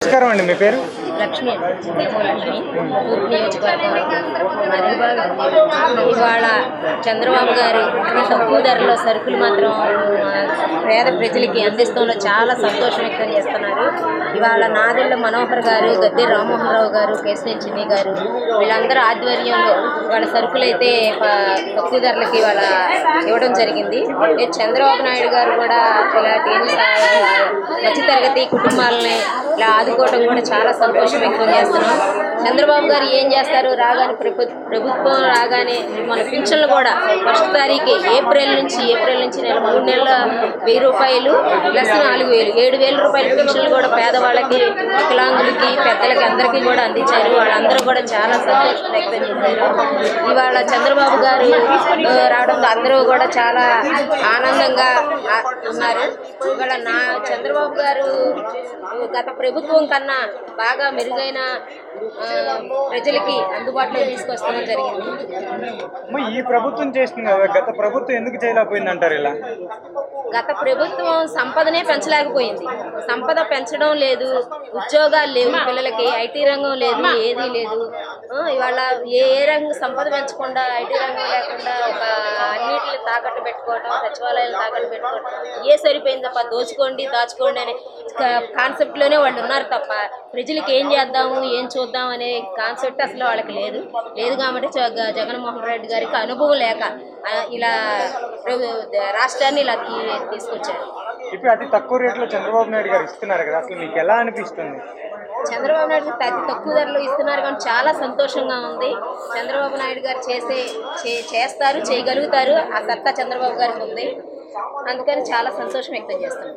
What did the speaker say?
నమస్కారం అండి, మీ పేరు? లక్ష్మి లక్ష్మి తూర్పు నియోజకవర్గం. ఇవాళ చంద్రబాబు గారు అతి తక్కువ ధరలో సరుకులు మాత్రం పేద ప్రజలకి అందిస్తంలో చాలా సంతోషం వ్యక్తం చేస్తున్నారు. ఇవాళ నాదెళ్ల మనోహర్ గారు, గద్దె రామ్మోహన్ రావు గారు, కేశినేని చిన్ని గారు వీళ్ళందరూ ఆధ్వర్యంలో ఇవాళ సరుకులు అయితే తక్కువ ధరలకి ఇవాళ ఇవ్వడం జరిగింది. చంద్రబాబు నాయుడు గారు కూడా ఇలాంటి మధ్యతరగతి కుటుంబాలని ఇలా ఆదుకోవడం కూడా చాలా సంతోషం వ్యక్తం చేస్తున్నాం. చంద్రబాబు గారు ఏం చేస్తారు, రాగానే ప్రభుత్వం రాగానే మన పింఛన్లు కూడా ఫస్ట్ తారీఖు ఏప్రిల్ నుంచి నెల 3 నెలల 1000 రూపాయలు ప్లస్ 4000 7,000 రూపాయల పింఛన్లు కూడా పేదవాళ్ళకి, వికలాంగులకి, పెద్దలకి అందరికీ కూడా అందించారు. వాళ్ళందరూ కూడా చాలా సంతోషం వ్యక్తం చేశారు. ఇవాళ చంద్రబాబు గారు రావడంతో అందరూ కూడా చాలా ఆనందంగా ఉన్నారు. ఇవాళ చంద్రబాబు గారు గత ప్రభుత్వం కన్నా బాగా మెరుగైన ప్రజలకి అందుబాటులో తీసుకొస్తామని జరిగింది. ఈ ప్రభుత్వం చేస్తుంది కదా, గత ప్రభుత్వం ఎందుకు చేయలేకపోయింది అంటారు? ఇలా గత ప్రభుత్వం సంపదనే పెంచలేకపోయింది. సంపద పెంచడం లేదు, ఉద్యోగాలు లేవు పిల్లలకి, ఐటీ రంగం లేదు, ఏదీ లేదు. ఇవాళ ఏ రంగం సంపద పెంచకుండా, ఐటీ రంగం లేకుండా ఒక అన్నిటిని తాకట్టు పెట్టుకోవడం, సచివాలయాలు తాకట్టు పెట్టుకోవడం ఏ సరిపోయింది తప్ప దాచుకోండి అనే కాన్సెప్ట్లోనే వాళ్ళు ఉన్నారు తప్ప ప్రజలకి ఏం చేద్దాము, ఏం చూద్దాం అనే కాన్సెప్ట్ అసలు వాళ్ళకి లేదు కాబట్టి జగన్మోహన్ రెడ్డి గారికి అనుభవం లేక ఇలా రాష్ట్రాన్ని ఇలా తీసుకొచ్చారు. ఇప్పుడు అతి తక్కువ రేట్లో చంద్రబాబు నాయుడు గారు ఇస్తున్నారు కదా, అసలు మీకు ఎలా అనిపిస్తుంది? చంద్రబాబు నాయుడు గారు అతి తక్కువ ధరలో ఇస్తున్నారు కానీ చాలా సంతోషంగా ఉంది. చంద్రబాబు నాయుడు గారు చేస్తారు, చేయగలుగుతారు. ఆ సత్తా చంద్రబాబు గారికి ఉంది. అందుకని చాలా సంతోషం వ్యక్తం చేస్తాను.